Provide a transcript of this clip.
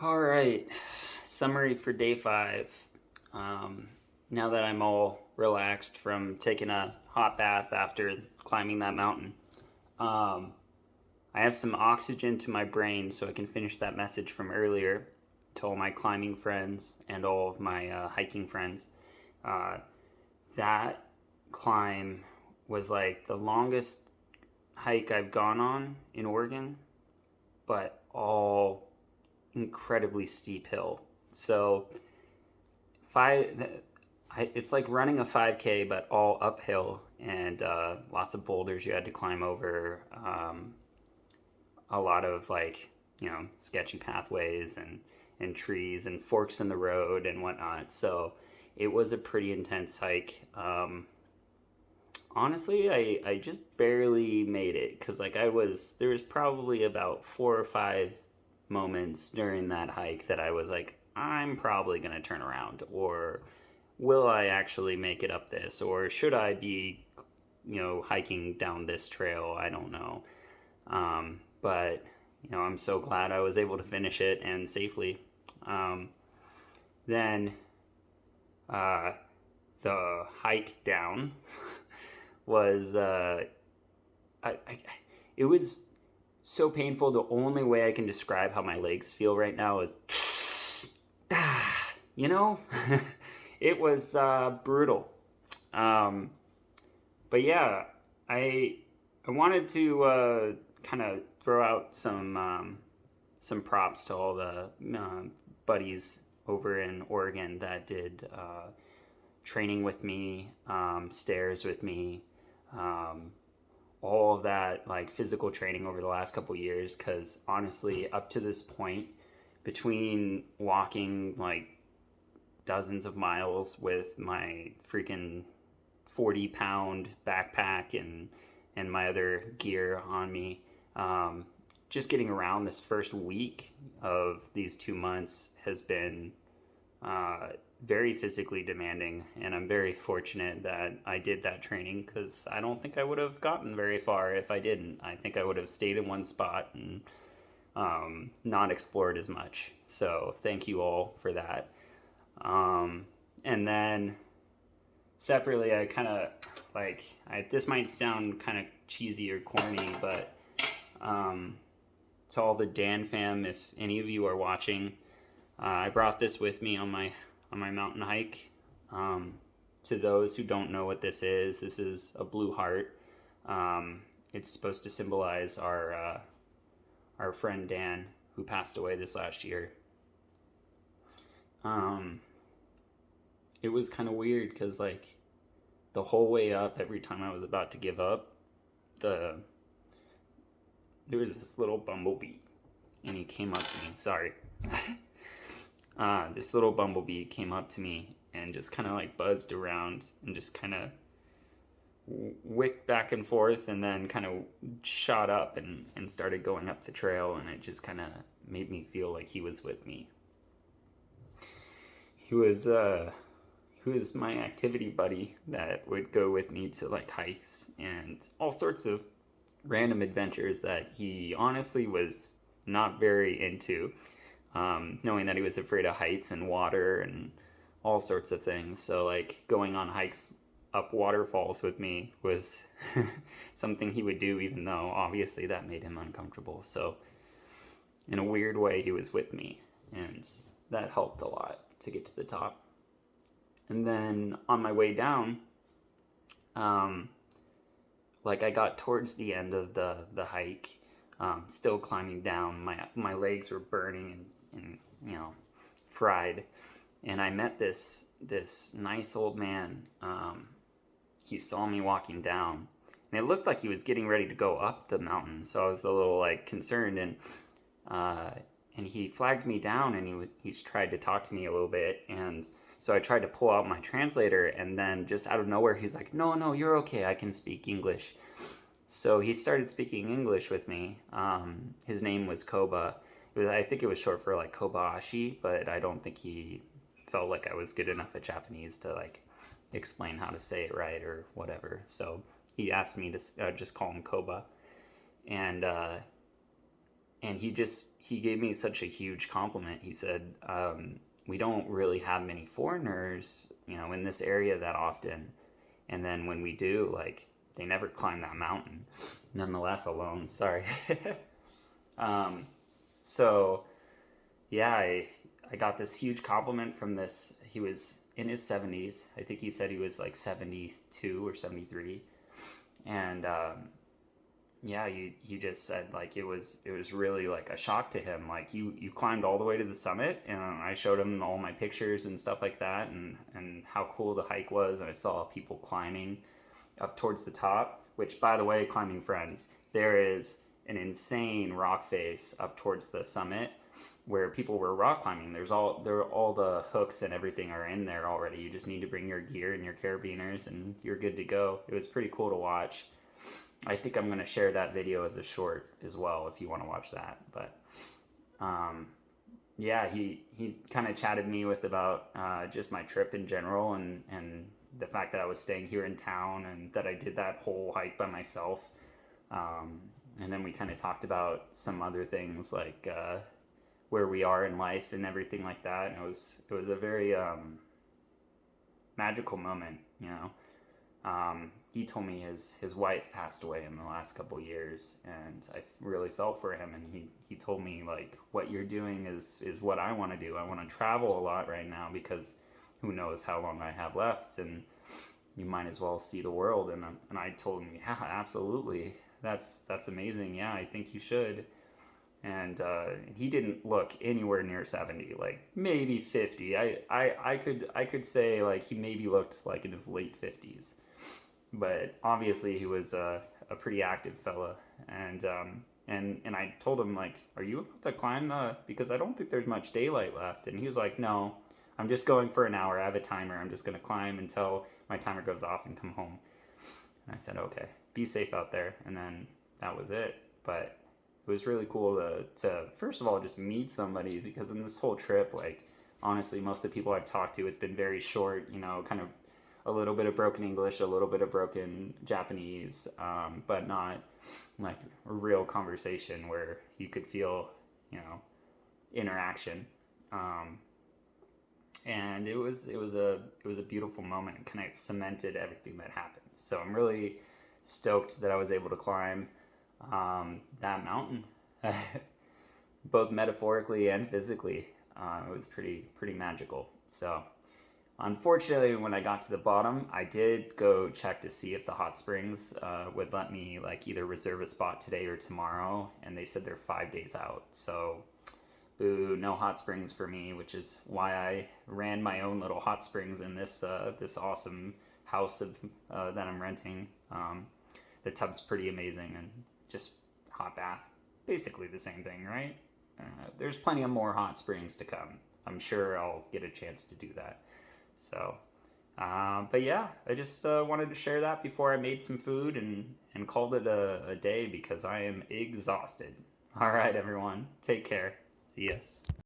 All right, summary for day 5. Um, Now that I'm all relaxed from taking a hot bath after climbing that mountain, um, I have some oxygen to my brain so I can finish that message from earlier to all my climbing friends and all of my hiking friends. Uh, that climb was like the longest hike I've gone on in Oregon, but all incredibly steep hill. So five, it's like running a 5K, but all uphill and lots of boulders you had to climb over. A lot of sketchy pathways and trees and forks in the road and whatnot. So it was a pretty intense hike. Honestly, I just barely made it because there was probably about 4 or 5 moments during that hike that I was like, I'm probably gonna turn around, or will I actually make it up this, or should I be, hiking down this trail? I don't know. But I'm so glad I was able to finish it and safely. Um, then uh, the hike down was it was so painful. The only way I can describe how my legs feel right now is, you know, it was brutal. Um, but yeah, I I wanted to kind of throw out some props to all the buddies over in Oregon that did training with me, stairs with me, um, all of that like physical training over the last couple years. Because honestly, up to this point, between walking like dozens of miles with my freaking 40-pound backpack and my other gear on me, just getting around this first week of these 2 months has been uh, very physically demanding, and I'm very fortunate that I did that training because I don't think I would have gotten very far if I didn't. I think I would have stayed in one spot and not explored as much. So thank you all for that. And then separately, I kind of this might sound kind of cheesy or corny, but um, to all the Dan fam, if any of you are watching, I brought this with me on my mountain hike. Um, to those who don't know what this is a blue heart. It's supposed to symbolize our friend Dan, who passed away this last year. Um, it was kind of weird because the whole way up, every time I was about to give up, there was this little bumblebee, and he came up to me. Sorry. This little bumblebee came up to me and just kind of like buzzed around and just kind of wicked back and forth, and then kind of shot up and started going up the trail, and it just kind of made me feel like he was with me. He was my activity buddy that would go with me to like hikes and all sorts of random adventures that he honestly was not very into, knowing that he was afraid of heights and water and all sorts of things. So like going on hikes up waterfalls with me was something he would do, even though obviously that made him uncomfortable. So in a weird way, he was with me, and that helped a lot to get to the top. And then on my way down, um, I got towards the end of the hike, still climbing down. My legs were burning and fried, and I met this nice old man. He saw me walking down, and it looked like he was getting ready to go up the mountain. So I was a little like concerned, uh, and he flagged me down, and he tried to talk to me a little bit, and so I tried to pull out my translator, and then just out of nowhere, he's like, "No, no, you're okay. I can speak English." So he started speaking English with me. His name was Koba. I think it was short for like Kobayashi, but I don't think he felt like I was good enough at Japanese to like explain how to say it right or whatever. So he asked me to just call him Koba, and and he gave me such a huge compliment. He said, we don't really have many foreigners, in this area that often. And then when we do, like, they never climb that mountain, nonetheless alone. Sorry. So yeah, I got this huge compliment from this. He was in his 70s. I think he said he was like 72 or 73. And yeah, he just said like it was really like a shock to him. Like you climbed all the way to the summit, and I showed him all my pictures and stuff like that, and how cool the hike was. And I saw people climbing up towards the top, which, by the way, climbing friends, there is an insane rock face up towards the summit where people were rock climbing. All the hooks and everything are in there already. You just need to bring your gear and your carabiners and you're good to go. It was pretty cool to watch. I think I'm going to share that video as a short as well if you want to watch that. But yeah, he kind of chatted me with about just my trip in general, and the fact that I was staying here in town and that I did that whole hike by myself. And then we kind of talked about some other things like where we are in life and everything like that. And it was a very magical moment, He told me his wife passed away in the last couple of years, and I really felt for him. And he told me, like, what you're doing is what I want to do. I want to travel a lot right now because who knows how long I have left, and you might as well see the world. And I told him, yeah, absolutely. That's amazing. Yeah, I think you should. And he didn't look anywhere near 70, like maybe 50. I could say like he maybe looked like in his late 50s, but obviously he was a pretty active fella. And I told him, like, are you about to climb because I don't think there's much daylight left. And he was like, no, I'm just going for an hour. I have a timer. I'm just going to climb until my timer goes off and come home. And I said, okay, be safe out there. And then that was it. But it was really cool to first of all just meet somebody, because in this whole trip, like, honestly, most of the people I've talked to, it's been very short, kind of a little bit of broken English, a little bit of broken Japanese, but not like a real conversation where you could feel, interaction. And it was a beautiful moment. It kind of cemented everything that happened. So I'm really stoked that I was able to climb that mountain, both metaphorically and physically. It was pretty magical. So unfortunately, when I got to the bottom, I did go check to see if the hot springs would let me like either reserve a spot today or tomorrow, and they said they're 5 days out. So boo, no hot springs for me, which is why I ran my own little hot springs in this awesome house that I'm renting. The tub's pretty amazing, and just hot bath, basically the same thing, right? There's plenty of more hot springs to come. I'm sure I'll get a chance to do that. So, but yeah, I just wanted to share that before I made some food and called it a day, because I am exhausted. All right, everyone, take care. See ya.